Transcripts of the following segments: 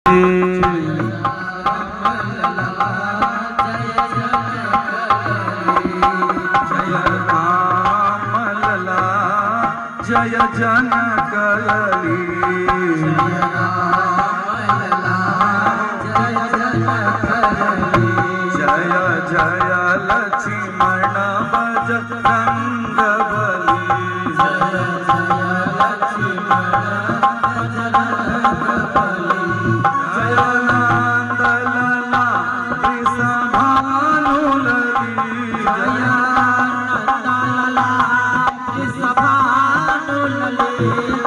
जय जनक लली जय जय लक्ष्मण बजरंग बली जय नंद लला भानु लली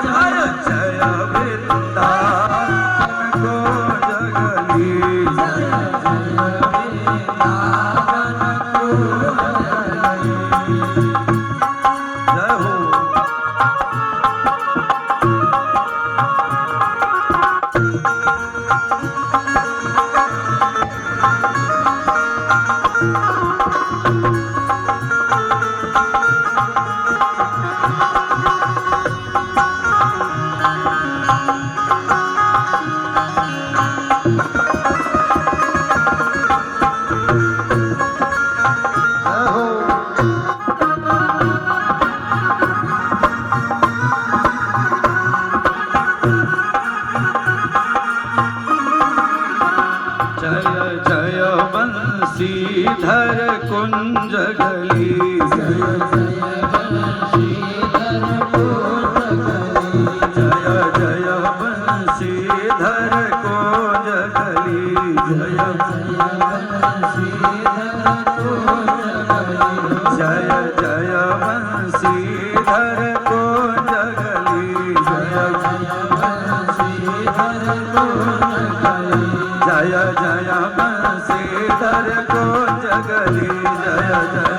जय जय वृंदावन को जगली जय हो धर कुंज गली जय जय बंशीधर कुंज गली जय जय जय बंशीधर कुंज गली जय जय जय बंशीधर कुंज गली जय जय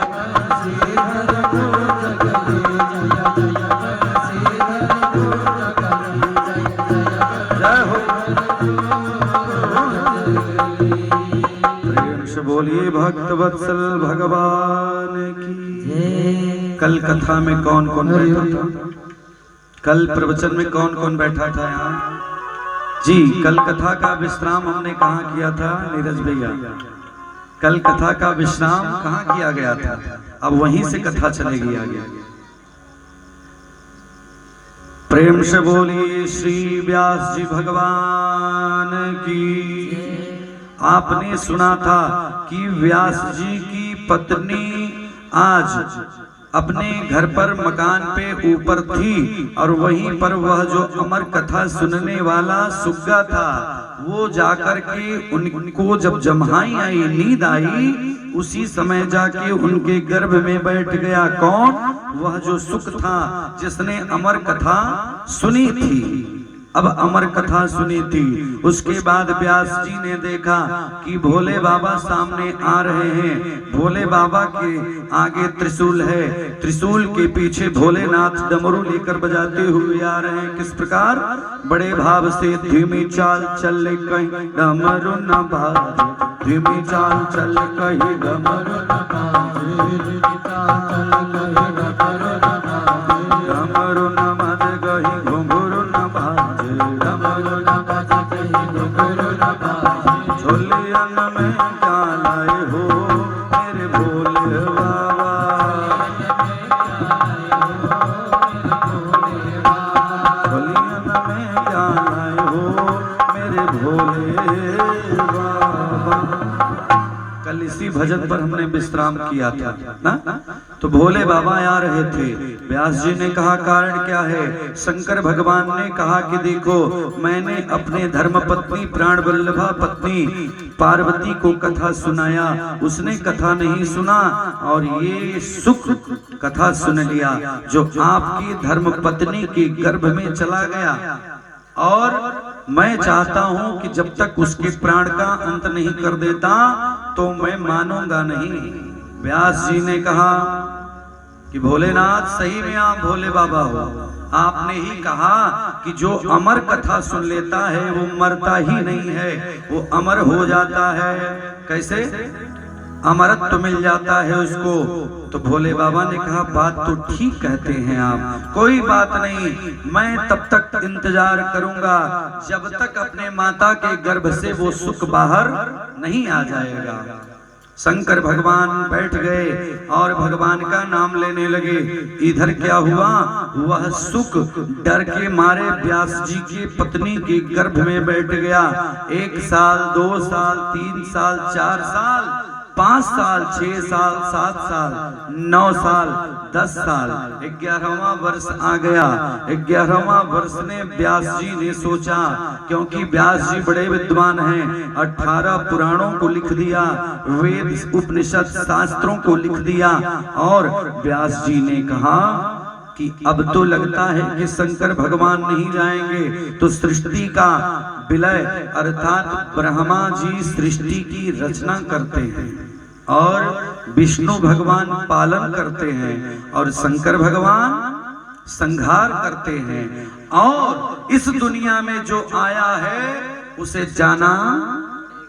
जय हो प्रेम से बोलिए भक्त वत्सल भगवान की। कल कथा में कौन कौन बैठा था? कल प्रवचन में कौन कौन बैठा था यहाँ जी? कल कथा का विश्राम हमने कहाँ किया था नीरज भैया? कल कथा का विश्राम कहाँ किया गया था? अब वहीं से कथा चलेगी आगे। प्रेम से बोलिए श्री व्यास जी भगवान की। आपने सुना था कि व्यास जी की पत्नी आज अपने घर पर मकान पे ऊपर थी और वहीं पर वह जो अमर कथा सुनने वाला सुग्गा था वो जाकर के उनको जब जम्हाई आई, नींद आई, उसी समय जाके उनके गर्भ में बैठ गया। कौन? वह जो सुख था जिसने अमर कथा सुनी थी। अब अमर कथा सुनी थी, उसके बाद व्यास जी ने देखा कि भोले बाबा सामने आ रहे हैं। भोले बाबा के आगे त्रिशूल है, त्रिशूल के पीछे भोलेनाथ डमरू लेकर बजाते हुए आ रहे हैं। किस प्रकार? बड़े भाव से धीमी चाल चल कहीं डमरू न बाजे, धीमी चाल चल कहीं डमरू न बाजे, डमरू न बाजे कहीं घुंघरू न बाजे, झोलियन में क्या लाए हो मेरे भोले बाबा, झोलियन में क्या लाए हो मेरे भोले बाबा। कल इसी भजन पर हमने विश्राम किया था ना? तो भोले बाबा आ रहे थे। व्यास जी ने कहा कारण क्या है? शंकर भगवान ने कहा कि देखो मैंने अपने धर्म पत्नी प्राण वल्लभा पत्नी पार्वती को कथा सुनाया, उसने कथा नहीं सुना और ये सुख कथा सुन लिया जो आपकी धर्म पत्नी के गर्भ में चला गया। और मैं चाहता हूं कि जब तक उसके प्राण का अंत नहीं कर देता तो मैं मानूंगा नहीं। व्यास जी ने कहा कि भोलेनाथ सही में आप भोले बाबा हो। आपने ही कहा कि जो अमर कथा सुन लेता है वो मरता ही नहीं है, वो अमर हो जाता है। कैसे? अमरत्व मिल जाता है उसको। तो भोले बाबा ने कहा बात तो ठीक कहते हैं आप, कोई बात नहीं, मैं तब तक इंतजार करूंगा जब तक अपने माता के गर्भ से वो सुख बाहर नहीं आ जाएगा। शंकर भगवान बैठ गए और भगवान का नाम लेने लगे। इधर क्या हुआ, वह सुख डर के मारे व्यास जी की पत्नी के गर्भ में बैठ गया। 1 साल 2 साल 3 साल 4 साल 5 साल 6 साल 7 साल 9 साल 10 साल 11वां वर्ष आ गया। 11वां वर्ष ने व्यास जी ने सोचा, क्योंकि व्यास जी बड़े विद्वान हैं, 18 पुराणों को लिख दिया, वेद उपनिषद शास्त्रों को लिख दिया। और व्यास जी ने कहा कि अब तो लगता है कि शंकर भगवान नहीं जाएंगे, तो सृष्टि का विलय अर्थात ब्रह्मा जी सृष्टि की रचना करते हैं और विष्णु भगवान पालन करते हैं और शंकर भगवान संहार करते हैं। और इस दुनिया में जो आया है उसे जाना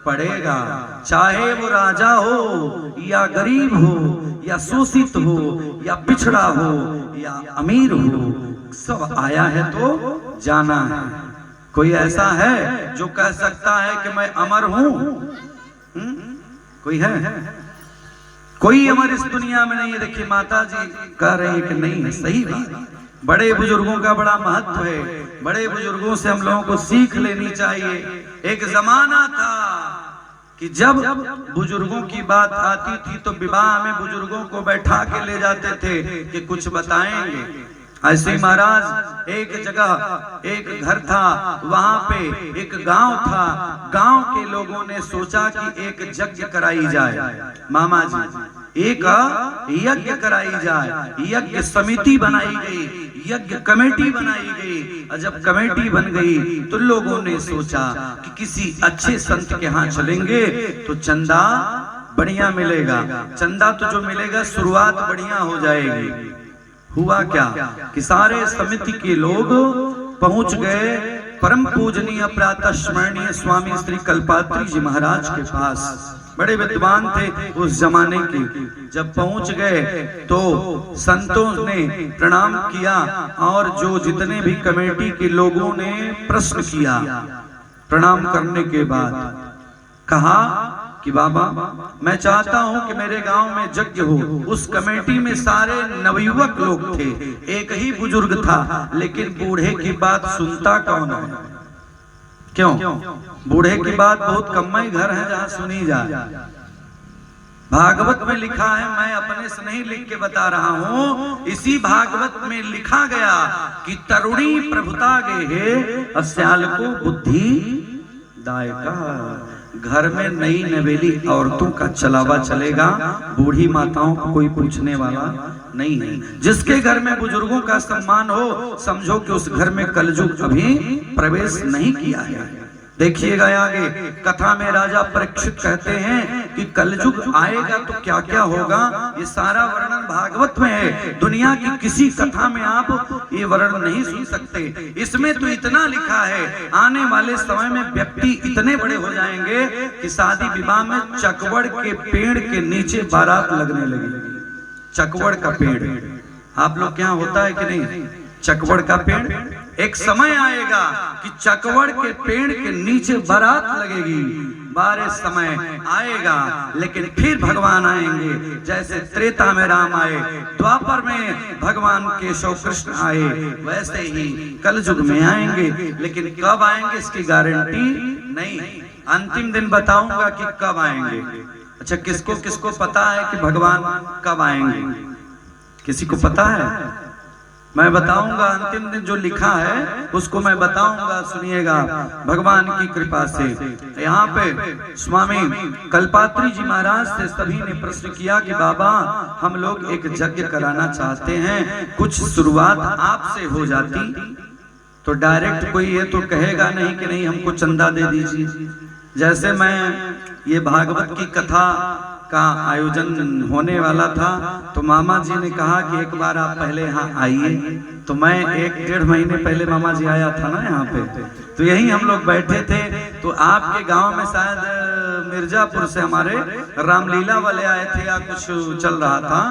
पड़ेगा, चाहे वो राजा हो या गरीब हो या शोषित हो या पिछड़ा हो या अमीर हो, सब आया है तो जाना है। कोई ऐसा है जो कह सकता है कि मैं अमर हूं? कोई है? कोई अमर इस दुनिया में नहीं है। देखिए माता जी कह रहे हैं कि नहीं है, सही बात। बड़े बुजुर्गों का बड़ा महत्व है, बड़े बुजुर्गों से हम लोगों को सीख लेनी चाहिए। एक जमाना था कि जब बुजुर्गों की बात आती थी तो विवाह में बुजुर्गों को बैठा के ले जाते थे कि कुछ बताएंगे। ऐसे ही महाराज एक जगह एक घर था, वहां पे एक गांव था। गांव के लोगों ने सोचा कि एक यज्ञ कराई जाए। मामा जी एक यज्ञ कराई जाए, यज्ञ समिति बनाई गई, यज्ञ कमेटी बनाई गई। और जब कमेटी बन गई तो लोगों ने सोचा कि किसी अच्छे संत के यहाँ चलेंगे तो चंदा बढ़िया मिलेगा। चंदा तो जो मिलेगा शुरुआत बढ़िया हो जाएगी। हुआ क्या कि सारे समिति के लोग पहुंच गए परम पूजनीय प्रातः स्मरणीय स्वामी श्री कल्पात्री जी महाराज के पास। बड़े विद्वान थे उस जमाने के। जब पहुंच गए तो संतों ने प्रणाम किया और जो जितने भी कमेटी के लोगों ने प्रश्न किया, प्रणाम करने के बाद कहा कि बाबा मैं चाहता हूं कि मेरे गांव में यज्ञ हो। उस कमेटी में सारे नवयुवक लोग थे, एक ही बुजुर्ग था, लेकिन बूढ़े की बात सुनता कौन है? क्यों? बूढ़े की बात बहुत कम ही घर है जहां सुनी जाए। भागवत में लिखा है, मैं अपने से नहीं लिख के बता रहा हूं, इसी भागवत में लिखा गया कि तरुणी प्रभुता गे अस्याल को बुद्धि दायका। घर में नई नवेली औरतों का चलावा चलेगा, बूढ़ी माताओं को कोई पूछने वाला नहीं है। जिसके घर में बुजुर्गों का सम्मान हो, समझो कि उस घर में कलयुग अभी प्रवेश नहीं किया है। देखिएगा आगे कथा में राजा परीक्षित कहते हैं कि कलयुग आएगा तो क्या क्या होगा, ये सारा वर्णन भागवत में है। दुनिया की किसी कथा में आप ये वर्णन नहीं सुन सकते। इसमें तो इतना लिखा है, आने वाले समय में व्यक्ति इतने बड़े हो जाएंगे कि शादी विवाह में चकवड़ के पेड़ के नीचे बारात लगने लगेगी। चकवड़ का पेड़ आप लोग क्या होता है कि नहीं? चकवड़ का पेड़ एक समय आएगा कि चकवड़ के पेड़ के नीचे बारात लगेगी। बारे समय आएगा, लेकिन फिर भगवान आएंगे। जैसे त्रेता में राम आए, द्वापर में भगवान केशव कृष्ण आए, वैसे ही कलयुग में आएंगे। लेकिन कब आएंगे इसकी गारंटी नहीं। अंतिम दिन बताऊंगा कि कब आएंगे। अच्छा, किसको किसको पता है कि भगवान कब आएंगे? किसी को पता है? मैं बताऊंगा। अंतिम दिन जो लिखा है उसको मैं बताऊंगा, सुनिएगा भगवान की कृपा से। यहाँ पे स्वामी कल्पात्री जी महाराज से सभी ने प्रश्न किया कि बाबा हम लोग एक यज्ञ कराना चाहते हैं, कुछ शुरुआत आपसे हो जाती तो डायरेक्ट कोई ये तो कहेगा नहीं कि नहीं हमको चंदा दे दीजिए। जैसे मैं ये भागवत की कथा का आयोजन होने वाला था तो मामा जी ने कहा कि एक बार आप पहले यहाँ आइए। तो मैं 1-1.5 महीने पहले मामा जी आया था ना यहाँ पे, तो यही हम लोग बैठे थे। तो तो आपके गांव में शायद मिर्जापुर से हमारे रामलीला वाले आए थे या कुछ चल रहा था,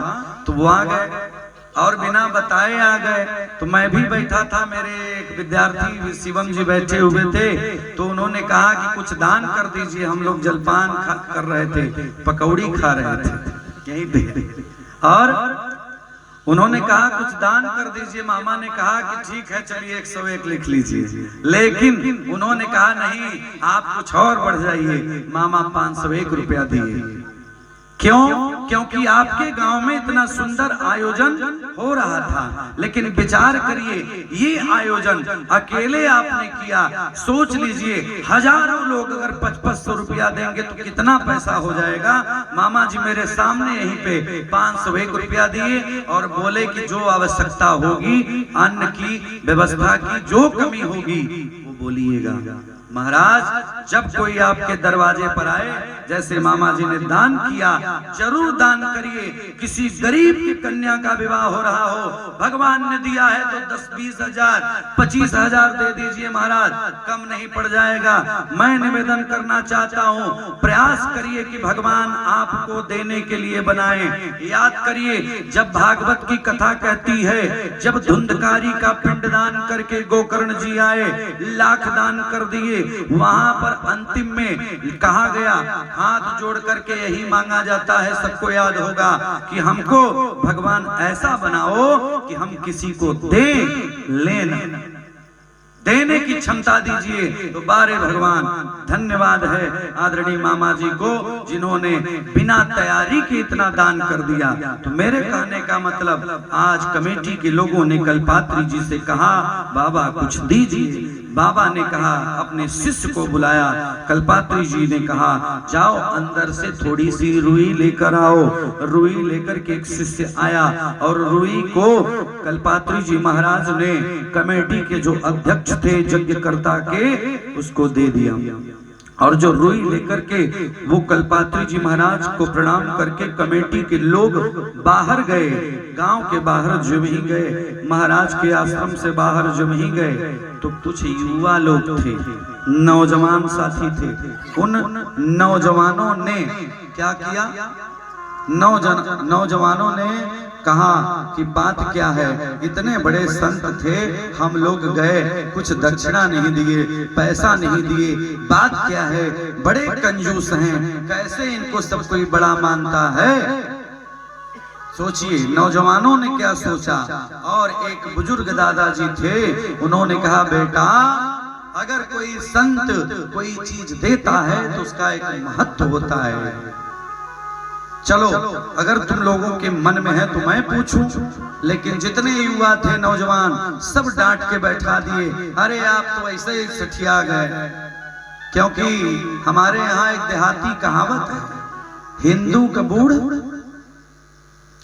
तो वो आ गए और बिना बताए आ गए। तो मैं भी बैठा था, मेरे एक विद्यार्थी शिवम जी बैठे हुए थे, तो उन्होंने कहा कि कुछ दान कर दीजिए। हम लोग जलपान कर रहे थे, पकौड़ी खा रहे थे यहीं पे, और उन्होंने कहा कुछ दान कर दीजिए। मामा ने कहा कि ठीक है चलिए 101 लिख लीजिए, लेकिन उन्होंने कहा नहीं आप कुछ और बढ़ जाइए। मामा 501 रुपया दिए। क्यों? क्योंकि आपके गांव में इतना सुंदर आयोजन हो रहा था, लेकिन विचार करिए ये आयोजन अकेले आपने किया। सोच लीजिए हजारों लोग अगर 500 रुपया देंगे तो कितना पैसा हो जाएगा। मामा जी मेरे सामने यहीं पे 501 रुपया दिए और बोले कि जो आवश्यकता होगी अन्न की व्यवस्था की जो कमी होगी वो बोलिएगा। महाराज जब कोई आपके दरवाजे पर आए, जैसे मामा जी ने दान किया, जरूर दान करिए। किसी गरीब की कन्या का विवाह हो रहा हो, भगवान ने दिया है तो 10-20 हजार 25 हजार दे दीजिए महाराज, कम नहीं पड़ जाएगा। मैं निवेदन करना चाहता हूँ, प्रयास करिए कि भगवान आपको देने के लिए बनाए। याद करिए जब भागवत की कथा कहती है, जब धुंधकारी का पिंडदान करके गोकर्ण जी आए, लाख दान कर दिए, वहां पर अंतिम में कहा गया, हाथ जोड़ करके यही मांगा जाता है, सबको याद होगा कि हमको भगवान ऐसा बनाओ कि हम किसी को दे लेना, देने की क्षमता दीजिए। तो बारे भगवान धन्यवाद है आदरणीय मामा जी को, जिन्होंने बिना तैयारी के इतना दान कर दिया। तो मेरे कहने का मतलब, आज कमेटी के लोगों ने कल्पात्री जी से कहा बाबा कुछ दीजिए। बाबा ने कहा अपने शिष्य को बुलाया, कल्पात्री जी ने कहा जाओ अंदर से थोड़ी सी रुई लेकर आओ। रुई लेकर के एक शिष्य आया और रुई को कल्पात्री जी महाराज ने कमेटी के जो अध्यक्ष थे यज्ञकर्ता के, उसको दे दिया। और जो रुई लेकर के वो कल्पात्री जी महाराज को प्रणाम करके कमेटी के लोग बाहर गए, गांव के बाहर जब ही गए, महाराज के आश्रम से बाहर जब ही गए, तो कुछ युवा लोग थे, नौजवान साथी थे। उन नौजवानों ने क्या किया? नौजवानों ने कहा कि बात क्या है, इतने बड़े संत थे, हम लोग गए, कुछ दक्षिणा नहीं दिए, पैसा नहीं दिए, बात क्या है, बड़े कंजूस हैं, कैसे इनको सब कोई बड़ा मानता है। सोचिए नौजवानों ने क्या सोचा। और एक बुजुर्ग दादाजी थे, उन्होंने कहा बेटा अगर कोई संत कोई चीज देता है तो उसका एक महत्व होता है। चलो अगर तुम लोगों के मन में है तो मैं पूछूं, लेकिन जितने युवा थे नौजवान सब डांट के बैठा दिए, अरे आप तो ऐसे ही सठिया गए। क्योंकि हमारे यहाँ एक देहाती कहावत है, हिंदू का बूढ़,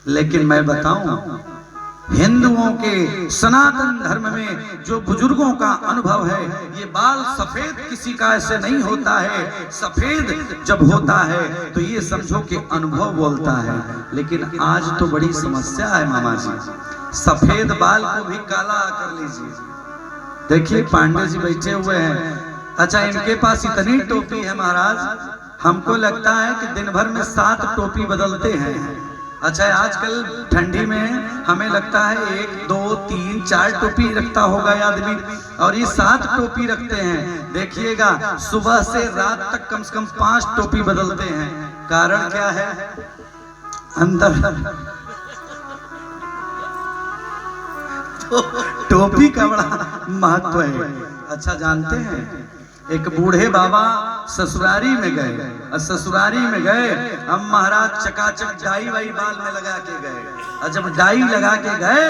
लेकिन मैं बताऊं हिंदुओं के सनातन धर्म में जो बुजुर्गों का अनुभव है, ये बाल सफेद किसी का ऐसे नहीं होता है। सफेद जब होता है तो ये समझो कि अनुभव बोलता है। लेकिन आज तो बड़ी समस्या है मामा जी, सफेद बाल को भी काला कर लीजिए। देखिए पांडे जी बैठे हुए हैं, अच्छा इनके पास इतनी टोपी है महाराज, हमको लगता है कि दिन भर में 7 टोपी बदलते हैं। अच्छा आजकल ठंडी में हमें लगता है 1, 2, 3, 4 टोपी रखता होगा आदमी, और ये 7 टोपी रखते हैं। देखिएगा सुबह से रात तक कम से कम 5 टोपी बदलते हैं। कारण क्या है? अंदर तो टोपी का बड़ा महत्व है। अच्छा जानते हैं एक बूढ़े बाबा ससुरारी में गए, और ससुरारी में गए, हम महाराज चकाचक डाई वाई बाल में लगा के गए। और जब डाई लगा के गए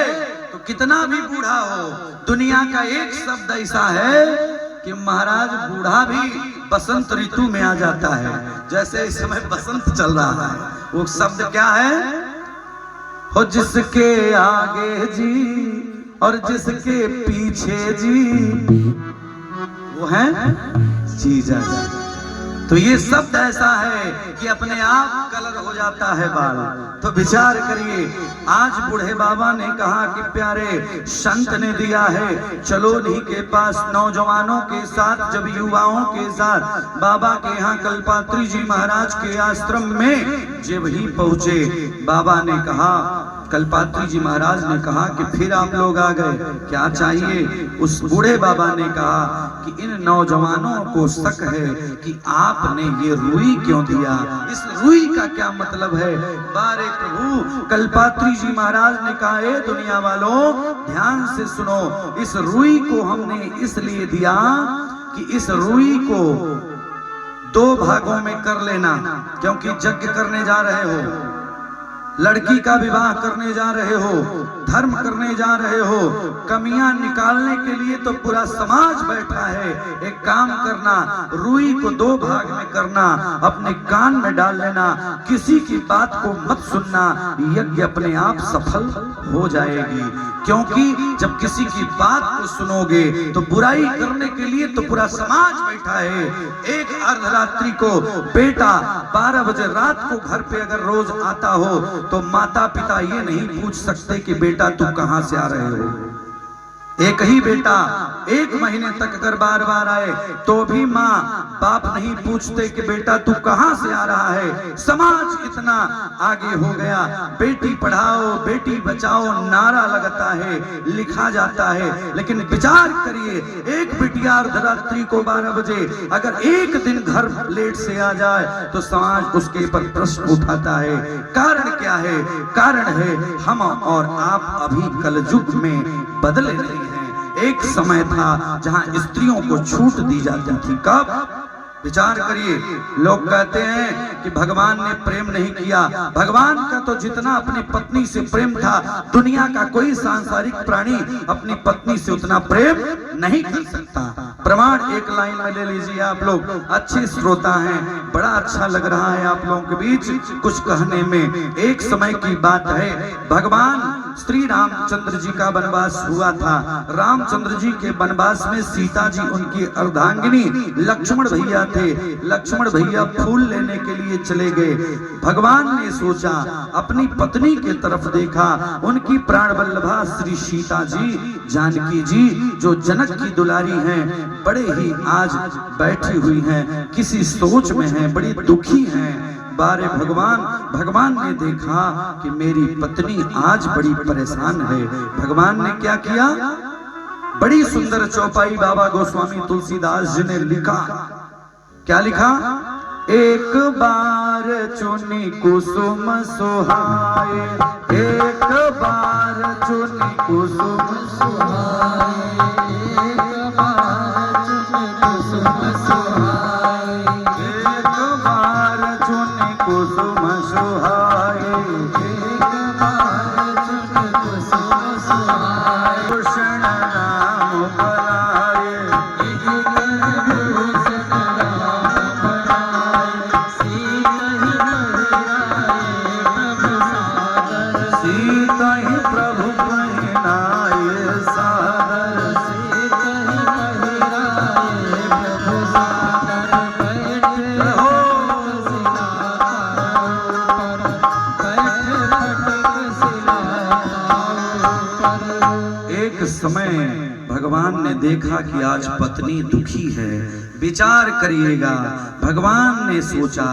तो कितना भी बूढ़ा हो, दुनिया का एक शब्द ऐसा है कि महाराज बूढ़ा भी बसंत ऋतु में आ जाता है। जैसे इस समय बसंत चल रहा है, वो शब्द क्या है? हो जिसके आगे जी और जिसके पीछे जी, वो है जीजा जी। तो ये शब्द ऐसा है कि अपने आप कलर हो जाता है बाल। तो विचार करिए, आज बूढ़े बाबा ने कहा कि प्यारे संत ने दिया है, चलो उन्हीं के पास नौजवानों के साथ, जब युवाओं के साथ बाबा के यहाँ कल्पात्री जी महाराज के आश्रम में जब ही पहुंचे, बाबा ने कहा, कल्पात्री जी महाराज ने कहा कि फिर आप लोग आ गए, क्या चाहिए? उस बूढ़े बाबा ने कहा कि इन नौजवानों को शक है कि आपने ये रुई क्यों दिया, इस रुई का क्या मतलब है? बारे प्रभु, कल्पात्री जी महाराज ने कहा, ए दुनिया वालों ध्यान से सुनो, इस रुई को हमने इसलिए दिया कि इस रुई को 2 भागों में कर लेना, क्योंकि यज्ञ करने जा रहे हो, लड़की का विवाह करने जा रहे हो, धर्म करने जा रहे हो, कमियां निकालने के लिए तो पूरा समाज बैठा है। एक काम करना, रुई को 2 भाग में करना, अपने कान में डाल लेना, किसी की बात को मत सुनना, यज्ञ अपने आप सफल हो जाएगी। क्योंकि जब किसी की बात को सुनोगे तो बुराई करने के लिए तो पूरा समाज बैठा है। एक अर्धरात्रि को बेटा 12 बजे रात को घर पे अगर रोज आता हो तो माता पिता ये नहीं पूछ सकते कि बेटा तू कहां से आ रहे हो। एक ही बेटा 1 महीने तक अगर बार बार आए तो भी माँ बाप नहीं पूछते कि बेटा तू कहां से आ रहा है। समाज इतना आगे हो गया, बेटी पढ़ाओ बेटी बचाओ नारा लगता है, लिखा जाता है, लेकिन विचार करिए, एक बिटिया अर्धरात्रि को 12 बजे अगर एक दिन घर लेट से आ जाए तो समाज उसके ऊपर प्रश्न उठाता है। कारण क्या है? कारण है हम और आप अभी कलयुग में बदले नहीं हैं। एक समय था जहां स्त्रियों को छूट दी जाती थी। कब? विचार करिए, लोग कहते हैं कि भगवान ने प्रेम नहीं किया। भगवान का तो जितना अपनी पत्नी से प्रेम था, दुनिया का कोई सांसारिक प्राणी अपनी पत्नी से उतना प्रेम नहीं कर सकता। प्रमाण एक लाइन में ले लीजिए आप लोग, अच्छे श्रोता हैं, बड़ा अच्छा लग रहा है आप लोगों के बीच कुछ कहने में। एक समय की बात है, भगवान श्री रामचंद्र जी का वनवास हुआ था। रामचंद्र जी के वनवास में सीता जी उनकी अर्धांगिनी लक्ष्मण भैया थे। लक्ष्मण भैया फूल लेने के लिए चले गए। भगवान ने सोचा, अपनी पत्नी के तरफ देखा, उनकी प्राण वल्लभा श्री सीता जी जानकी जी जो जनक की दुलारी हैं, बड़े ही आज बैठी हुई हैं, किसी सोच में हैं, बड़ी दुखी हैं। बारे भगवान ने देखा कि मेरी पत्नी आज बड़ी परेशान है। भगवान ने क्या किया? बड़ी सुंदर चौपाई बाबा गोस्वामी तुलसीदास जी ने लिखा। क्या लिखा? एक बार चुनी कुसुम सुहाए, एक बार चुनी कुसुम सुहाए, एक बार चुनी कुसुम सुहाए, एक बार चुनी कुसुम सुहाए, एक बार चुनी कुसुम सुहाए, भूषण राम बनाए, सीता ही प्रभु पहिनाए सादर, सीता ही पहिनाए प्रभु सादर, बैठे हो सिला पर, बैठे फटक सिला पर। एक समय भगवान ने देखा कि आज पत्नी दुखी है। विचार करिएगा, भगवान ने सोचा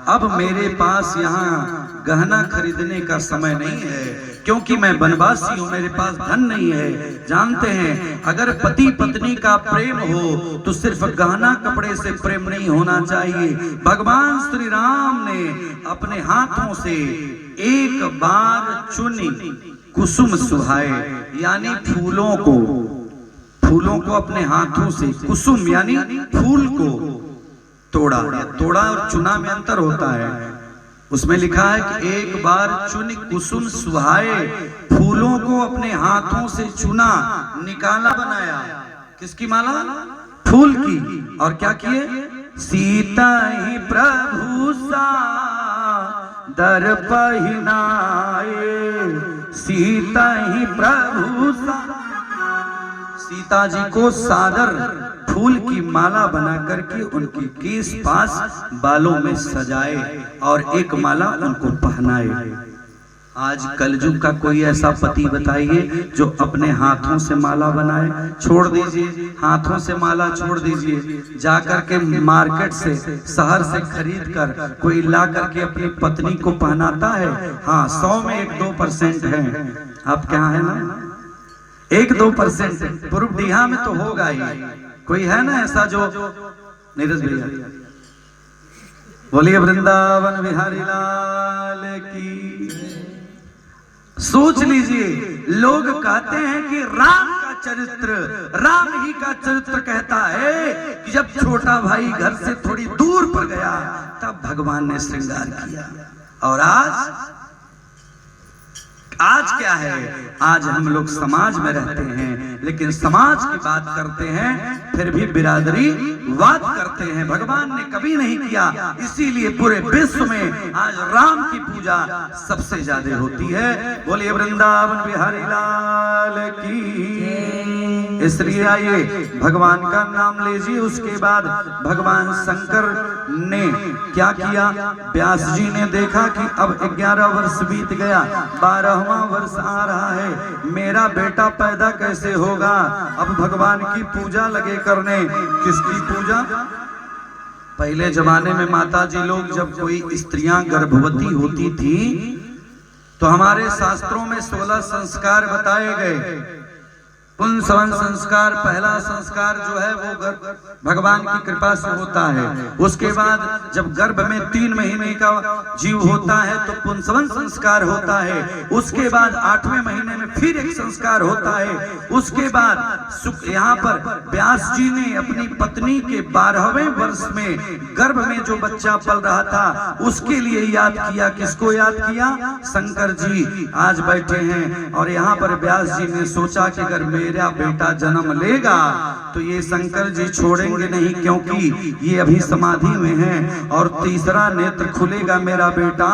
अब मेरे पास यहाँ गहना खरीदने का समय नहीं है, क्योंकि मैं वनवासी हूँ, मेरे पास धन नहीं है। जानते हैं, अगर पति पत्नी का प्रेम हो तो सिर्फ गहना कपड़े से प्रेम नहीं होना चाहिए। भगवान श्री राम ने अपने हाथों से एक बार चुनी कुसुम सुहाए, यानी फूलों को अपने हाथों से, कुसुम यानी फूल को तोड़ा। तोड़ा और चुना में अंतर होता है। उसमें लिखा है कि एक बार चुनी कुसुम सुहाए, फूलों को अपने हाथों से चुना, निकाला, बनाया। किसकी माला? फूल की। और क्या किए? सीता ही प्रभु सा दर पहिनाए, सीता ही प्रभु सा। सीता जी को सादर फूल की माला बना करके उनके केस पास बालों में सजाए और एक माला उनको पहनाए। आज कलयुग का कोई ऐसा पति बताइए जो अपने हाथों से माला बनाए? छोड़ दीजिए, हाथों से माला छोड़ दीजिए, जाकर के मार्केट से, शहर से खरीद कर कोई ला करके अपनी पत्नी को पहनाता है। हाँ, 100 में 1-2% है। आप क्या है ना, 1-2% पूर्वडीहा में तो होगा ही। कोई है ना ऐसा जो? नीरज भैया बोलिए वृंदावन बिहारी लाल की। सोच लीजिए, लोग कहते हैं कि राम का चरित्र, राम ही का चरित्र कहता है कि जब छोटा भाई घर से थोड़ी दूर पर गया तब भगवान ने श्रृंगार किया। और आज क्या है? आज हम लोग समाज में रहते हैं, लेकिन समाज की बात करते हैं फिर भी बिरादरी वाद करते हैं। भगवान ने कभी नहीं किया, इसीलिए पूरे विश्व में आज राम की पूजा सबसे ज्यादा होती है। बोलिए वृंदावन बिहारी लाल की। इसलिए आइए भगवान का नाम लीजिए। उसके बाद भगवान शंकर ने क्या किया? व्यास जी ने देखा कि अब 11 वर्ष बीत गया, 12वां वर्ष आ रहा है, मेरा बेटा पैदा कैसे होगा? अब भगवान की पूजा लगे करने। किसकी पूजा? पहले जमाने में माता जी लोग, जब कोई स्त्रियां गर्भवती होती थी तो हमारे शास्त्रों में 16 संस्कार बताए गए। पुंसवन संस्कार, पहला संस्कार जो है वो भगवान की कृपा से होता है। उसके बाद जब गर्भ में 3 महीने का जीव होता है तो पुंसवन संस्कार होता है। उसके बाद 8वें महीने में फिर एक संस्कार होता है। उसके बाद यहाँ पर व्यास जी ने अपनी पत्नी के 12वें वर्ष में गर्भ में जो बच्चा पल रहा था उसके लिए याद किया। किसको याद किया? शंकर जी आज बैठे हैं। और यहाँ पर व्यास जी ने सोचा कि अगर मेरा बेटा जन्म लेगा तो ये शंकर जी छोड़ेंगे नहीं, क्योंकि ये अभी समाधि में हैं, और तीसरा नेत्र खुलेगा मेरा बेटा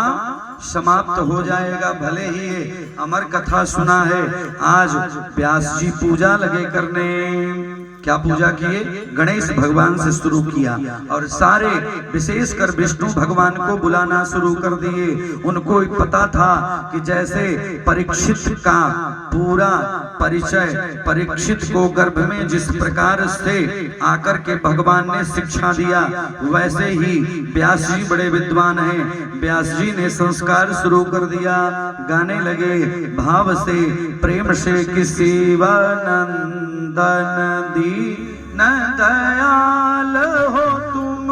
समाप्त हो जाएगा। भले ही ये अमर कथा सुना है। आज व्यास जी पूजा लगे करने। क्या पूजा किए? गणेश भगवान से शुरू किया और सारे विशेषकर विष्णु भगवान को बुलाना शुरू कर दिए। उनको पता था कि जैसे परीक्षित का पूरा परिचय परीक्षित को गर्भ में जिस प्रकार से आकर के भगवान ने शिक्षा दिया, वैसे ही व्यास जी बड़े विद्वान हैं। व्यास जी ने संस्कार शुरू कर दिया। गाने लगे भाव से, प्रेम से किसी नंदन दीन दयाल हो तुम,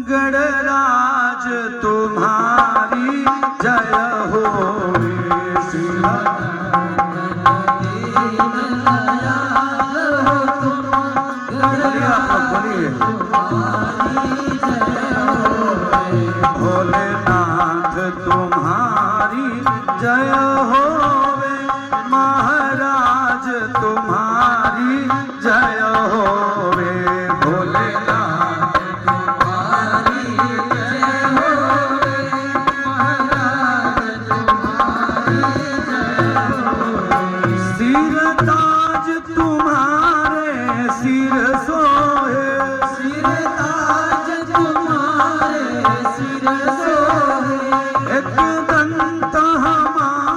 गणराज तुम्हारी जय हो। भोलेनाथ तुम्हारी जय होवे, महाराज तुम्हारी जय होवे। भोलेनाथ तुम्हारी जय होवे, महाराज तुम्हारी जय होवे। सिर ताज तुम्हारे सिर सोहे, सिर ताज तुम्हारे सिर सोहे। एक दंत हमारा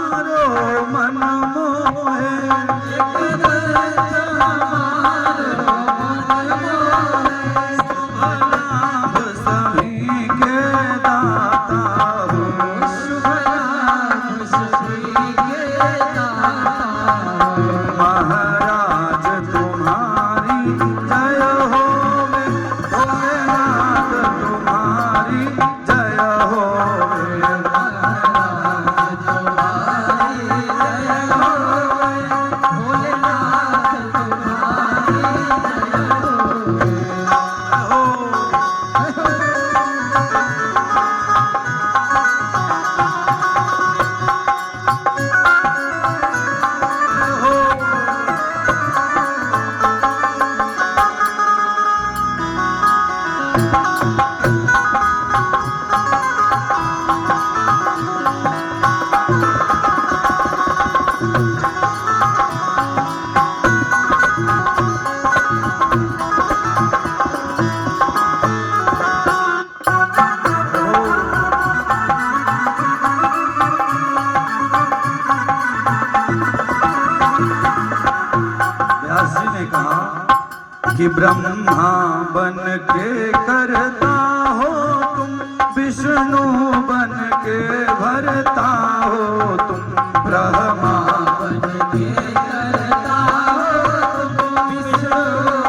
कि ब्रह्मा बन के करता हो तुम, विष्णु बन के भरता हो तुम, ब्रह्मा बन के करता हो तुम, विष्णु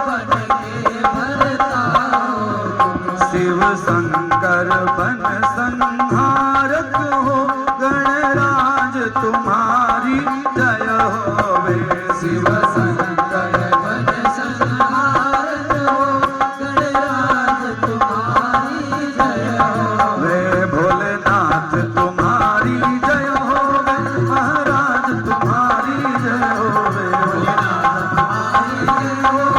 बन के भरता हो तुम, शिव शंकर बन संहारक हो, गणराज तुम्हारी जय होवे, शिव शंकर बन संहारक हो, गणराज तुम्हारी जय होवे, भोलेनाथ तुम्हारी जय होवे, महाराज तुम्हारी जय होवे, भोलेनाथ तुम्हारी जय होवे,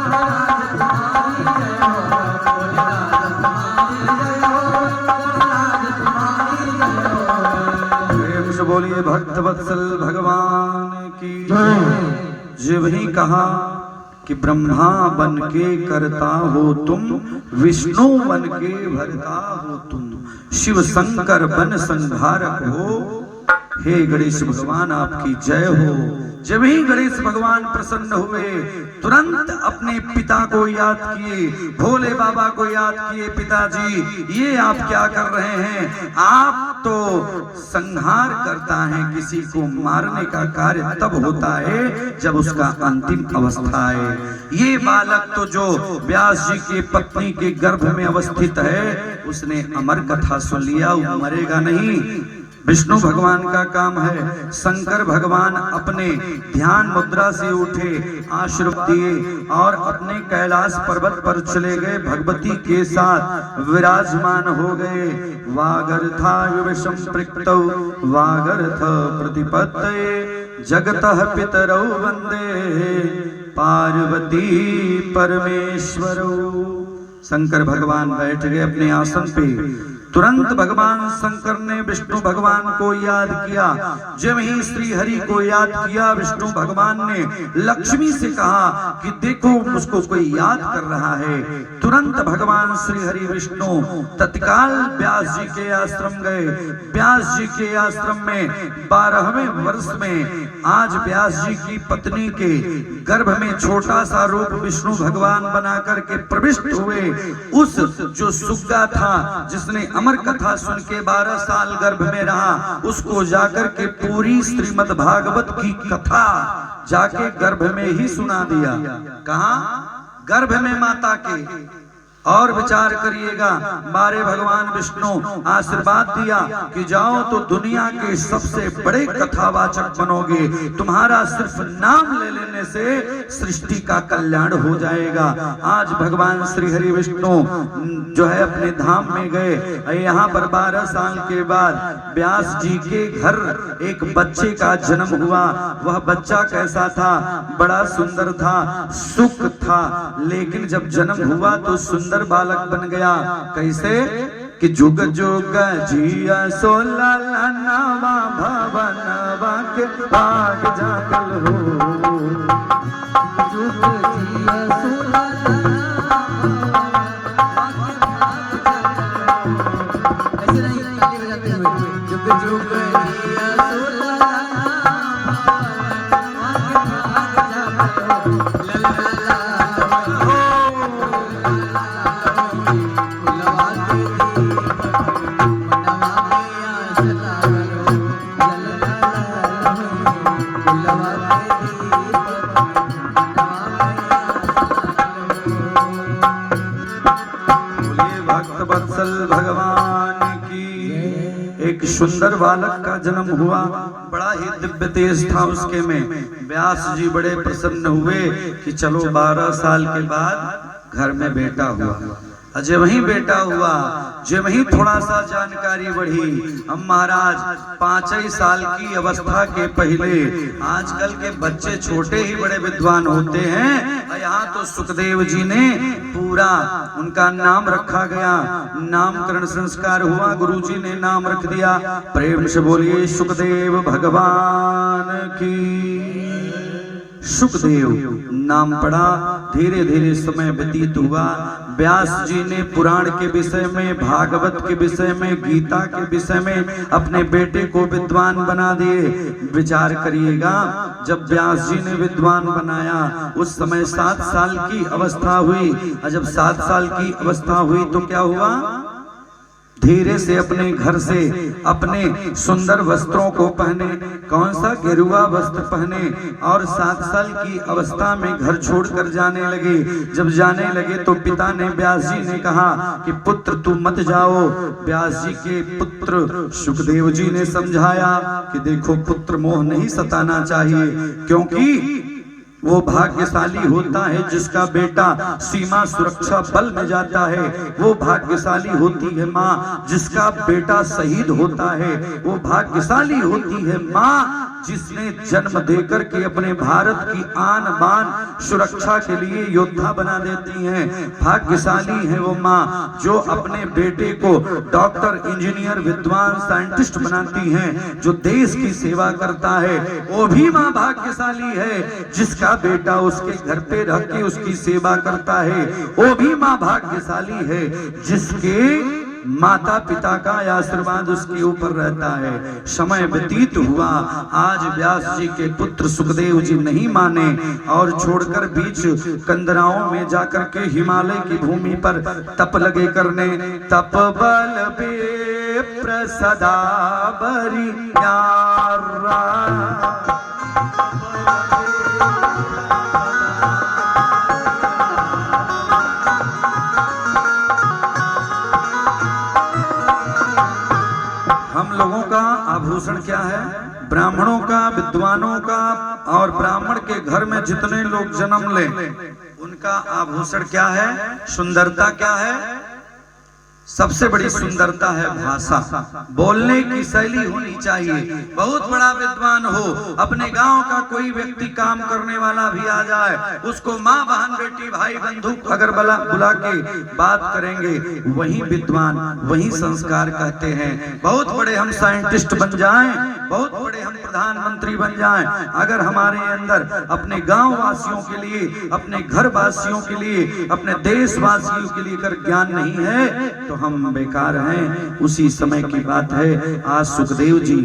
महाराज तुम्हारी जय होवे, भोलेनाथ तुम्हारी जय होवे, महाराज तुम्हारी जय होवे। प्रेम से बोलिए भक्त वत्सल भगवान की जय। जब ही कहा कि ब्रह्मा बन के करता हो तुम, विष्णु बन के भरता हो तुम, शिव शंकर बन संहारक हो, हे गणेश भगवान आपकी जय हो। जब ही गणेश भगवान प्रसन्न हुए, तुरंत अपने पिता को याद किए, भोले बाबा को याद किए, पिताजी ये आप क्या कर रहे हैं? आप तो संहार करता है, किसी को मारने का कार्य तब होता है जब उसका अंतिम अवस्था है। ये बालक तो जो व्यास जी की पत्नी के गर्भ में अवस्थित है, उसने अमर कथा सुन लिया, वो मरेगा नहीं। विष्णु भगवान का काम है, शंकर भगवान अपने ध्यान मुद्रा से उठे, आशीर्वाद दिए और अपने कैलाश पर्वत पर चले गए, भगवती के साथ विराजमान हो गए। वागर्थाय विषंपृक्तौ वागर्थ प्रतिपत्तये, जगतः पितरौ वंदे पार्वती परमेश्वरौ। शंकर भगवान बैठ गए अपने आसन पे। तुरंत भगवान शंकर ने विष्णु भगवान को याद किया। जब ही श्री हरि को याद किया, विष्णु भगवान ने लक्ष्मी से कहा कि देखो मुझको कोई याद कर रहा है। तुरंत भगवान श्री हरि विष्णु तत्काल व्यास जी के आश्रम गए। व्यास जी के आश्रम में 12वें वर्ष में आज व्यास जी की पत्नी के गर्भ में छोटा सा रूप विष्णु भगवान बना करके प्रविष्ट हुए। उस जो सुग्गा था जिसने अमर कथा सुन के 12 साल गर्भ में रहा, उसको जाकर के पूरी श्रीमद् भागवत की कथा जाके गर्भ में ही सुना दिया। कहा? गर्भ में माता के। और विचार करिएगा, बारे भगवान विष्णु आशीर्वाद दिया कि जाओ तो दुनिया के सबसे बड़े कथावाचक बनोगे, तुम्हारा सिर्फ नाम ले लेने से सृष्टि का कल्याण हो जाएगा। आज भगवान श्री हरि विष्णु जो है अपने धाम में गए। यहाँ पर 12 साल के बाद व्यास जी के घर एक बच्चे का जन्म हुआ। वह बच्चा कैसा था? बड़ा सुंदर था, सुख था, लेकिन जब जन्म हुआ तो सुंदर बालक बन गया। कैसे? कि जुग जुग जिया सोला नवा भवनवा के भाग जागल हो, जुग जिया सोला ऐसे नहीं बजाते हुए, जुग जुग जिया सोला भगवान की। एक सुंदर बालक का जन्म हुआ, बड़ा ही दिव्य तेज था उसके में। व्यास जी बड़े प्रसन्न हुए कि चलो 12 साल के बाद घर में बेटा हुआ। जब वही बेटा हुआ, जब वही थोड़ा सा जानकारी बढ़ी, हम महाराज 5 साल की अवस्था के पहले, आजकल के बच्चे छोटे ही बड़े विद्वान होते हैं। यहाँ तो सुखदेव जी ने पूरा उनका नाम रखा गया, नामकरण संस्कार हुआ, गुरु जी ने नाम रख दिया। प्रेम से बोलिए सुखदेव भगवान की। सुखदेव नाम पड़ा। धीरे धीरे समय व्यतीत हुआ, व्यास जी ने पुराण के विषय में, भागवत के विषय में, गीता के विषय में अपने बेटे को विद्वान बना दिए। विचार करिएगा, जब व्यास जी ने विद्वान बनाया उस समय 7 साल की अवस्था हुई, और जब 7 साल की अवस्था हुई तो क्या हुआ, धीरे से अपने घर से अपने सुंदर वस्त्रों को पहने, कौन सा, गेरुआ वस्त्र पहने, और 7 साल की अवस्था में घर छोड़कर जाने लगे। जब जाने लगे तो पिता ने, व्यास जी ने कहा कि पुत्र तू मत जाओ। व्यास जी के पुत्र सुखदेव जी ने समझाया कि देखो पुत्र मोह नहीं सताना चाहिए, क्योंकि वो भाग्यशाली होता है जिसका बेटा सीमा सुरक्षा बल में जाता है। वो भाग्यशाली होती है माँ जिसका बेटा शहीद होता है। वो भाग्यशाली होती है माँ जिसने जन्म देकर के अपने भारत की आन बान सुरक्षा के लिए योद्धा बना देती हैं। भाग्यशाली है वो माँ जो अपने बेटे को डॉक्टर, इंजीनियर, विद्वान, साइंटिस्ट बनाती हैं, जो देश की सेवा करता है। वो भी माँ भाग्यशाली है जिसका बेटा उसके घर पे रह के उसकी सेवा करता है। वो भी माँ भाग्यशाली है जिसके माता पिता का आशीर्वाद उसके ऊपर रहता है। समय व्यतीत हुआ, आज व्यास जी के पुत्र सुखदेव जी नहीं माने और छोड़कर बीच कंदराओं में जाकर के हिमालय की भूमि पर तप लगे करने। तप बल विप्र सदा बरियारा, हम लोगों का आभूषण क्या है, ब्राह्मणों का, विद्वानों का, और ब्राह्मण के घर में जितने लोग जन्म ले उनका आभूषण क्या है, सुंदरता क्या है, सबसे बड़ी सुंदरता है भाषा, बोलने की शैली होनी चाहिए। बहुत बड़ा विद्वान हो, अपने गांव का कोई व्यक्ति काम करने वाला भी आ जाए, उसको माँ, बहन, बेटी, भाई, बंधु अगर बुला के बात करेंगे, वही विद्वान, वही संस्कार कहते हैं। बहुत बड़े हम साइंटिस्ट बन जाएं, बहुत बड़े हम प्रधानमंत्री बन जाएं, अगर हमारे अंदर अपने गांव वासियों के लिए, अपने घर वासियों के लिए, अपने देशवासियों के लिए अगर ज्ञान नहीं है तो हम बेकार हैं। उसी समय की बात है, आज सुखदेव जी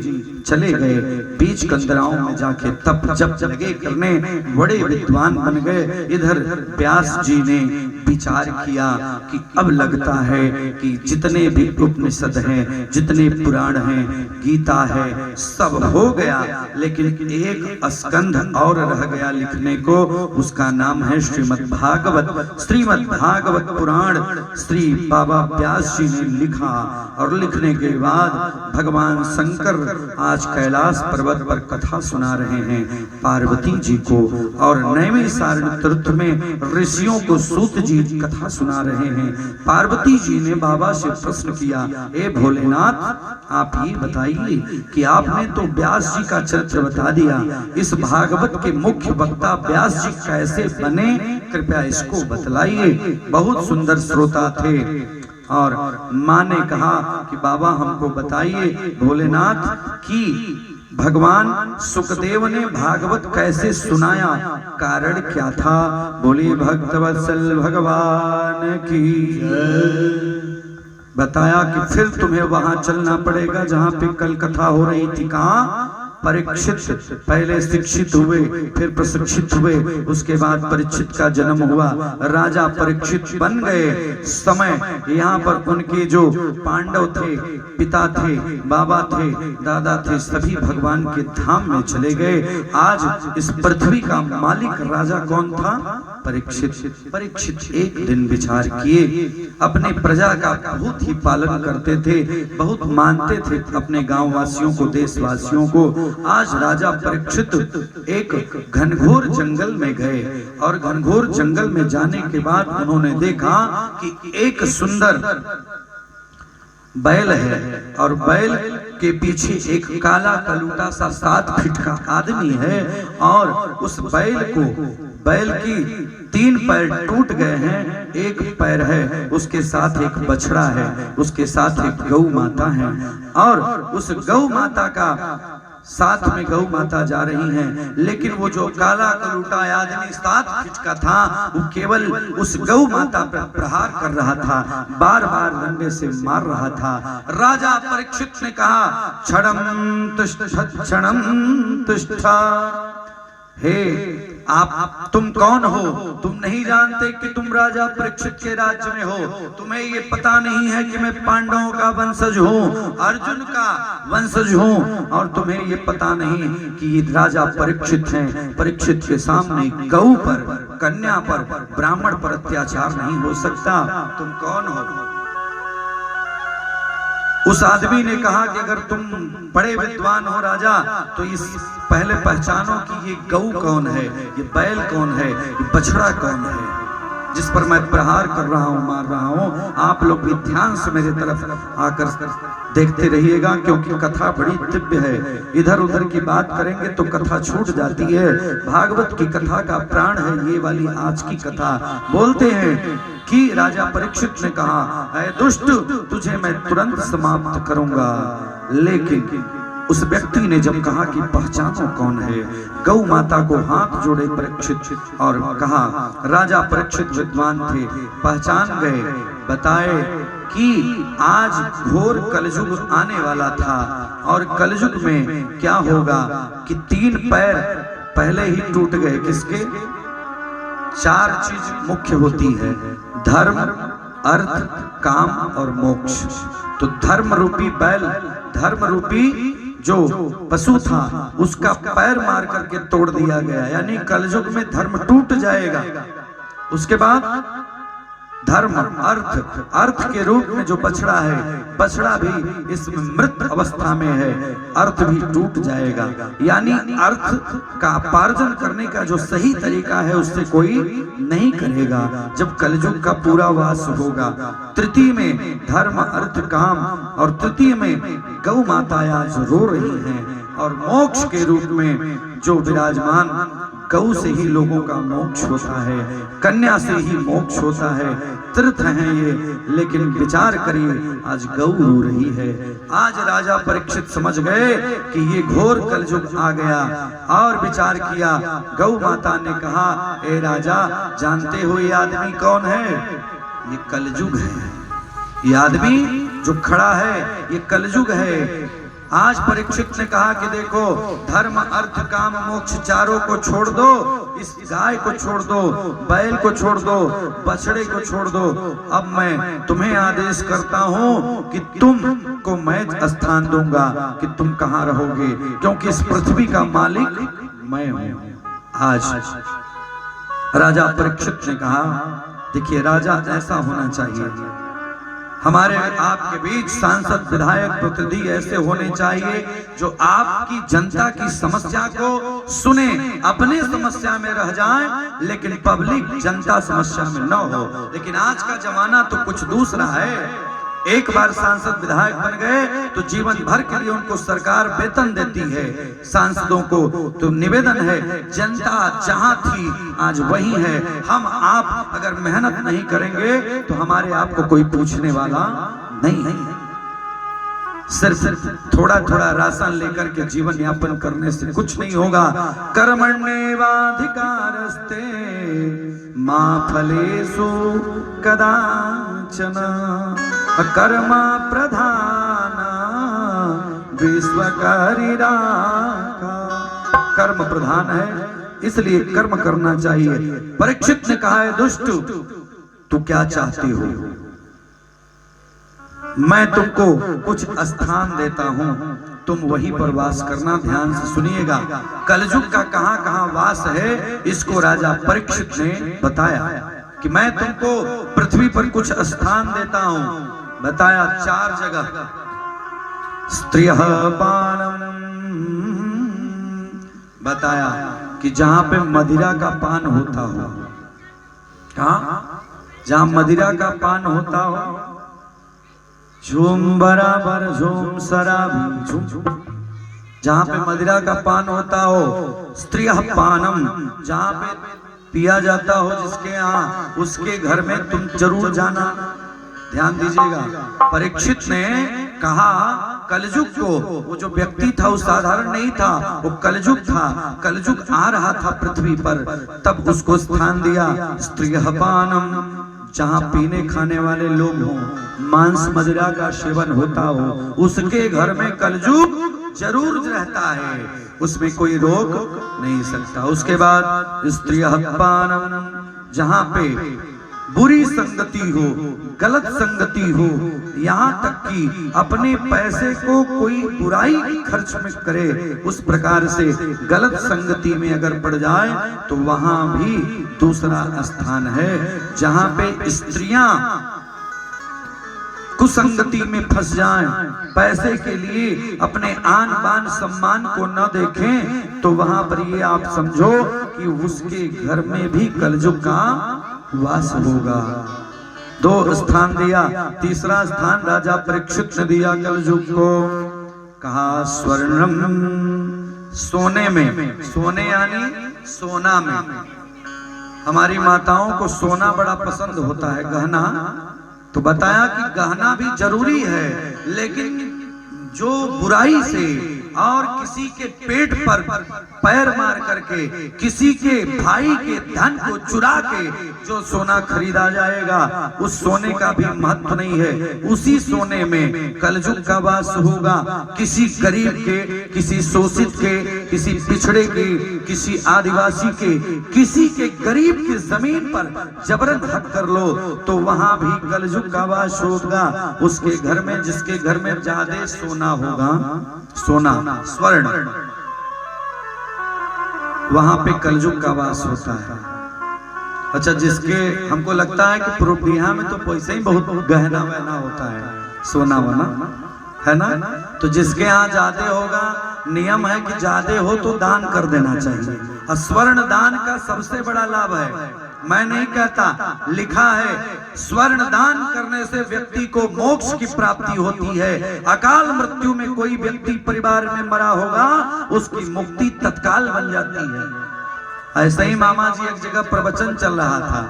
चले गए, बीच कंदराओं में जाके तप जप लगे करने, बड़े विद्वान बन गए। इधर व्यास जी ने विचार किया कि अब लगता है कि जितने भी उपनिषद हैं, जितने पुराण हैं, गीता है, सब हो गया, लेकिन एक स्कंध और रह गया लिखने को, उसका नाम है श्रीमद् भागवत। श्रीमद् भागवत पुराण श्री बाबा व्यास जी ने लिखा, और लिखने के बाद भगवान शंकर आज कैलाश पर्वत पर कथा सुना रहे हैं पार्वती जी को, और नैमिषारण्य तीर्थ में ऋषियों को सूत जी कथा सुना रहे हैं। पार्वती जी ने बाबा से प्रश्न किया, ए भोलेनाथ, आप ही बताइए कि आपने तो व्यास जी का चरित्र बता दिया, इस भागवत के मुख्य वक्ता व्यास जी कैसे बने, कृपया इसको बतलाइए। बहुत सुंदर श्रोता थे, और माँ ने कहा कि बाबा हमको बताइए भोलेनाथ कि भगवान सुखदेव ने भागवत कैसे सुनाया, कारण क्या था। बोले भक्तवत्सल भगवान की। बताया कि फिर तुम्हें वहां चलना पड़ेगा जहां पे कल कथा हो रही थी। कहाँ? परीक्षित पहले शिक्षित हुए, फिर प्रशिक्षित हुए, उसके बाद परीक्षित का जन्म हुआ, राजा परीक्षित बन गए। समय यहाँ पर उनके जो पांडव थे, पिता थे, बाबा थे, दादा थे, सभी भगवान के धाम में चले गए। आज इस पृथ्वी का मालिक राजा कौन था? परीक्षित। परीक्षित एक दिन विचार किए, अपने प्रजा का बहुत ही पालन करते थे, बहुत मानते थे अपने गांव वासियों को, देशवासियों को। आज राजा परीक्षित एक घनघोर जंगल में गए, और घनघोर जंगल में जाने के बाद उन्होंने देखा कि एक सुंदर बैल है, और बैल के पीछे एक काला कलूटा सा 7 फीट का आदमी है, और उस बैल की 3 पैर टूट गए हैं, एक पैर है, उसके साथ एक बछड़ा है, उसके साथ एक गौ माता है, और उस गौ माता का साथ में गौ माता जा रही हैं, लेकिन वो जो काला कलूटा आदमी 7 फीट का था वो केवल उस गौ माता पर प्रहार कर रहा था, बार बार डंडे से मार रहा था। राजा परीक्षित ने कहा, क्षणम तिष्ठा, हे आप तुम कौन हो? तुम नहीं जानते कि तुम राजा परीक्षित के राज्य में हो? तुम्हें ये पता नहीं है कि मैं पांडवों का वंशज हूँ, अर्जुन का वंशज हूँ, और तुम्हें ये पता नहीं कि ये राजा परीक्षित हैं। परीक्षित के सामने गौ पर, कन्या पर, ब्राह्मण पर अत्याचार नहीं हो सकता। तुम कौन हो? उस आदमी ने कहा कि अगर तुम बड़े विद्वान हो राजा, तो इस पहले पहचानो कि ये गौ कौन है, ये बैल कौन है, ये बछड़ा कौन है जिस पर मैं प्रहार कर रहा हूँ, मार रहा हूँ। आप लोग भी ध्यान से मेरे तरफ आकर देखते रहिएगा, क्योंकि कथा बड़ी दिव्य है। इधर उधर की बात करेंगे तो कथा छूट जाती है। भागवत की कथा का प्राण है ये वाली आज की कथा। बोलते हैं कि राजा परीक्षित ने कहा, है दुष्ट, तुझे मैं तुरंत समाप्त करूंगा। लेकिन उस व्यक्ति ने जब कहा कि पहचानो कौन है, गौ माता को हाथ जोड़े परीक्षित और कहा, राजा परीक्षित विद्वान थे, पहचान गए, बताए कि आज घोर कलयुग आने वाला था, और कलयुग में क्या होगा कि 3 पैर पहले ही टूट गए। किसके? 4 चीज मुख्य होती है, धर्म, अर्थ, काम और मोक्ष। तो धर्म रूपी बैल, धर्म रूपी जो पशु था, उसका पैर मार करके तोड़ दिया गया, यानी कलयुग में धर्म टूट जाएगा। उसके बाद धर्म, अर्थ के रूप में जो बछड़ा है, बछड़ा भी इसमें मृत अवस्था में है, अर्थ भी टूट जाएगा। यानी अर्थ का उपार्जन करने का जो सही तरीका है उससे कोई नहीं करेगा जब कलयुग का पूरा वास होगा। तृतीय में धर्म, अर्थ, काम, और तृतीय में गौ माता आज रो रही हैं, और मोक्ष के रूप में जो विराजमान, गौ से ही लोगों का मोक्ष होता है, कन्या से ही मोक्ष होता है, तीर्थ हैं ये। लेकिन विचार करिए, आज गौ रो रही है। आज राजा परीक्षित समझ गए कि ये घोर कलयुग आ गया, और विचार किया। गौ माता ने कहा, ए राजा, जानते हो ये आदमी कौन है? ये कलयुग है। ये आदमी जो खड़ा है ये कलयुग है। आज परीक्षित ने कहा कि देखो, धर्म, अर्थ, काम, मोक्ष चारों को छोड़ दो, इस गाय को छोड़ दो, बैल को छोड़ दो, बछड़े को छोड़ दो। अब मैं तुम्हें आदेश करता हूँ कि तुमको मैं स्थान दूंगा कि तुम कहाँ रहोगे, क्योंकि इस पृथ्वी का मालिक मैं हूँ। आज राजा परीक्षित ने कहा, देखिए राजा ऐसा होना चाहिए, हमारे आपके बीच सांसद, विधायक, प्रतिनिधि ऐसे होने चाहिए जो आपकी जनता की समस्या को सुने, अपने समस्या में रह जाएं, लेकिन पब्लिक, जनता समस्या में न हो। लेकिन आज का जमाना तो कुछ दूसरा है। एक बार सांसद, विधायक बन गए तो जीवन भर के लिए उनको सरकार वेतन देती है। सांसदों को तो निवेदन है, जनता जहां थी आज वही है। हम आप अगर मेहनत नहीं करेंगे तो हमारे आप को कोई पूछने वाला नहीं है। सिर्फ थोड़ा थोड़ा राशन लेकर के जीवन यापन करने से कुछ नहीं होगा। कर्मण्येवाधिकारस्ते मा फलेषु कदाचन कर्म प्रधान विश्वकारिरा। कर्म प्रधान है, इसलिए कर्म करना चाहिए। परीक्षित ने कहा, है दुष्ट, तू क्या चाहती हो? मैं तुमको कुछ स्थान देता हूं, तुम वहीं पर वास करना। ध्यान से सुनिएगा, कलयुग का कहां कहां वास है इसको राजा परीक्षित ने बताया कि मैं तुमको पृथ्वी पर कुछ स्थान देता हूं। बताया 4 जगह। स्त्रियः पानम, बताया कि जहां पे मदिरा का पान होता हो। कहां? जहां मदिरा का पान होता हो। झूम बराबर झूम शराबी झूम, जहां पे मदिरा का पान होता हो। स्त्रियः पानम, जहां पे पिया जाता हो जिसके यहाँ, उसके घर में तुम जरूर जाना। ध्यान दीजिएगा, परीक्षित ने कहा कलयुग को, वो जो व्यक्ति था वो साधारण नहीं था, वो कलयुग था। कलयुग आ रहा था पृथ्वी पर, तब उसको स्थान दिया स्त्रियपानम, जहाँ पीने खाने वाले लोग हों, मांस मदिरा का सेवन होता हो, उसके घर में कलयुग जरूर रहता है, उसमें कोई रोक नहीं सकता। उसके बाद स्त्रियपानम, जहाँ पे बुरी संगति हो, गलत संगति हो, यहाँ तक कि अपने पैसे को कोई बुराई खर्च में करे, उस प्रकार से गलत संगति में अगर पड़ जाए तो वहां भी दूसरा स्थान है। जहाँ पे स्त्रियां कुसंगति में फंस जाएं, पैसे के लिए अपने आन बान सम्मान को न देखें, तो वहां पर ये आप समझो कि उसके घर में भी कलयुग का वास होगा। 2 स्थान दिया, तीसरा स्थान राजा परीक्षित ने दिया कलयुग को। कहा स्वर्णम, सोने में, सोने यानी सोना में। हमारी माताओं को सोना बड़ा पसंद होता है, गहना। तो बताया कि गहना भी जरूरी है, लेकिन जो बुराई से और किसी के पेट पर पैर मार करके, किसी के भाई के धन को चुरा के जो सोना खरीदा जाएगा, उस सोने का भी महत्व नहीं है। उसी सोने में कलयुग का वास होगा। किसी गरीब के, किसी शोषित के, किसी पिछड़े के, किसी आदिवासी के, किसी के गरीब की जमीन पर जबरन हक कर लो तो वहां भी कलयुग का वास होगा। उसके घर में, जिसके घर में ज्यादा सोना होगा, सोना स्वर्ण, वहां पे कलयुग का वास होता है। अच्छा, जिसके हमको लगता है कि पूर्विया में तो पैसे ही बहुत गहना वहना होता है, सोना वना है ना, तो जिसके यहाँ ज्यादा होगा, नियम है कि ज्यादा हो तो दान कर देना चाहिए। और स्वर्ण दान का सबसे बड़ा लाभ है, मैं नहीं कहता, लिखा है, स्वर्ण दान करने से व्यक्ति को मोक्ष की प्राप्ति होती है। अकाल मृत्यु में कोई व्यक्ति परिवार में मरा होगा, उसकी मुक्ति तत्काल बन जाती है। ऐसे ही मामा जी एक जगह प्रवचन चल रहा था,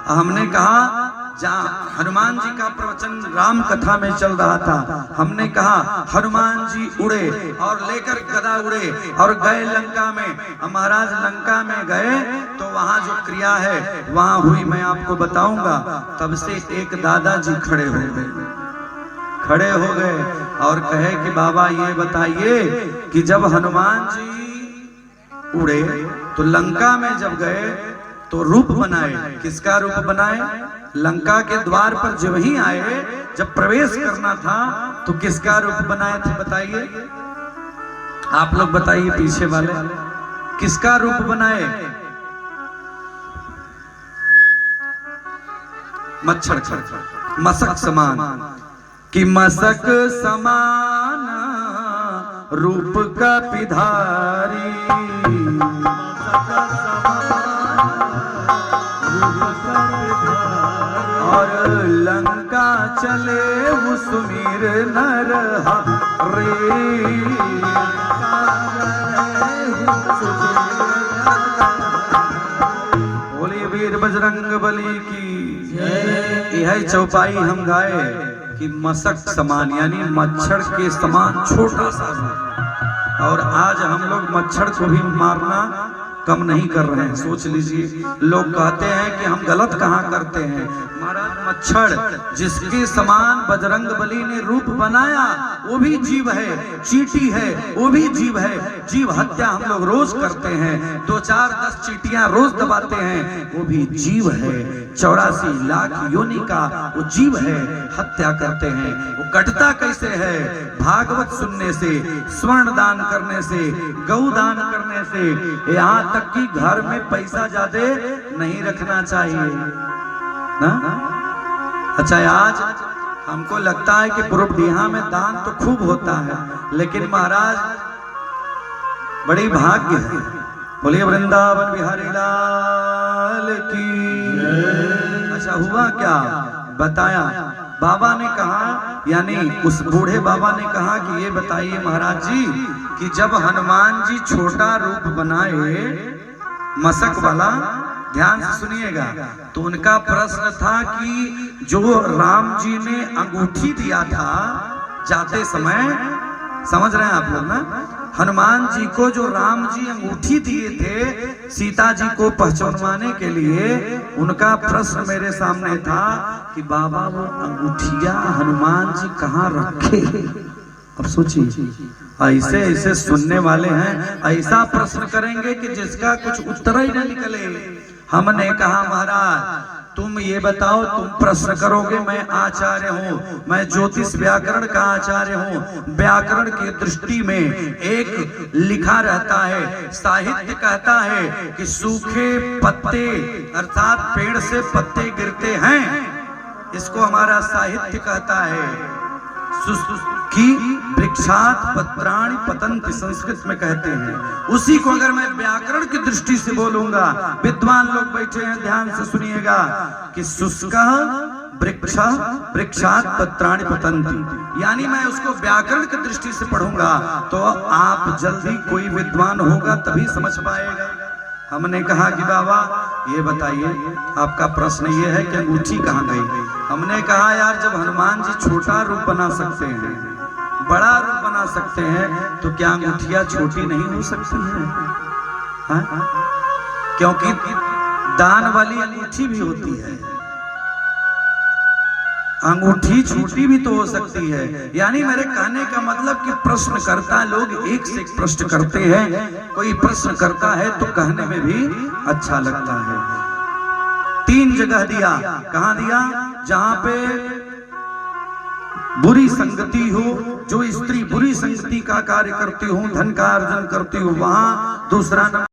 हमने कहा, जहाँ हनुमान जी का प्रवचन राम कथा में चल रहा था, हमने कहा हनुमान जी उड़े और लेकर गदा उड़े और गए लंका में। महाराज लंका में गए तो वहां जो क्रिया है वहां हुई, मैं आपको बताऊंगा। तब से एक दादाजी खड़े हो गए और कहे कि बाबा ये बताइए कि जब हनुमान जी उड़े तो लंका में जब गए तो रूप बनाए, किसका रूप बनाए? लंका के द्वार पर जब ही आए, जब प्रवेश करना था तो किसका रूप बनाए थे? बताइए, आप लोग बताइए, पीछे वाले किसका रूप बनाए? मच्छर का, मसक समान, कि मसक समान रूप का पिधारी, और लंका चले सुमीर नर रे। बोलिए वीर बजरंग बली की यह चौपाई हम गाए कि मसक समान यानी मच्छर के समान छोटा सा। और आज हम लोग मच्छर को भी मारना कम नहीं कर रहे हैं। सोच लीजिए, लोग कहते हैं कि हम गलत कहाँ करते हैं। महाराज, मच्छर जिसके समान बजरंग बली ने रूप बनाया वो भी जीव है, चींटी है वो भी जीव है। जीव हत्या हम लोग रोज करते हैं, 2-4-10 चींटियां रोज दबाते हैं, वो भी जीव है। 84 लाख योनि का वो जीव है, हत्या करते हैं। वो कटता कैसे है? भागवत सुनने से, स्वर्ण दान करने से, गौ दान करने से। यहाँ तक कि घर में पैसा ज्यादा नहीं रखना चाहिए ना। अच्छा, आज हमको लगता है कि पूर्वदिहा में दान तो खूब होता है, लेकिन महाराज बड़ी भाग्य है। बोलिए वृंदावन बिहारी लाल की। अच्छा, हुआ क्या? बताया बाबा ने कहा, यानी उस बूढ़े बाबा ने कहा कि ये बताइए महाराज जी कि जब हनुमान जी छोटा रूप बनाए मसक वाला, ध्यान से सुनिएगा, तो उनका प्रश्न था कि जो राम जी ने अंगूठी दिया था जाते समय, समझ रहे हैं आप लोग ना? हनुमान जी को जो राम जी अंगूठी दिए थे सीता जी को पहचानवाने के लिए, उनका प्रश्न मेरे सामने था कि बाबा वो अंगूठिया हनुमान जी कहाँ रखे। अब सोचिए, ऐसे ऐसे सुनने वाले हैं, ऐसा प्रश्न करेंगे कि जिसका कुछ उत्तर ही न निकले। हमने कहा महाराज तुम ये बताओ, तुम प्रश्न करोगे, मैं आचार्य हूँ, मैं ज्योतिष व्याकरण का आचार्य हूँ। व्याकरण की दृष्टि में एक लिखा रहता है, साहित्य कहता है कि सूखे पत्ते अर्थात पेड़ से पत्ते गिरते हैं, इसको हमारा साहित्य कहता है। की वृक्षात पत्राणि पतन्ति संस्कृत में कहते हैं। उसी को अगर मैं व्याकरण की दृष्टि से बोलूंगा, विद्वान लोग बैठे हैं ध्यान से सुनिएगा, कि शुष्कः वृक्षः वृक्षात पत्राणि पतन्ति, यानी मैं उसको व्याकरण की दृष्टि से पढ़ूंगा तो आप जल्दी, कोई विद्वान होगा तभी समझ पाएगा। हमने कहा कि बाबा ये बताइए, आपका प्रश्न ये है कि अंगूठी कहाँ गई। हमने कहा यार जब हनुमान जी छोटा रूप बना सकते हैं, बड़ा रूप बना सकते हैं, तो क्या अंगूठियां छोटी नहीं हो सकती है? क्योंकि दान वाली अंगूठी भी होती है, अंगूठी छोटी भी तो हो सकती है। यानी मेरे कहने का मतलब कि प्रश्नकर्ता लोग एक से एक प्रश्न करते हैं, कोई प्रश्न करता है तो कहने में भी अच्छा लगता है। 3 जगह दिया, कहाँ दिया? जहां पे बुरी संगति हो, जो स्त्री बुरी संगति का कार्य करती हो, धन का अर्जन करती हो, वहां दूसरा नंबर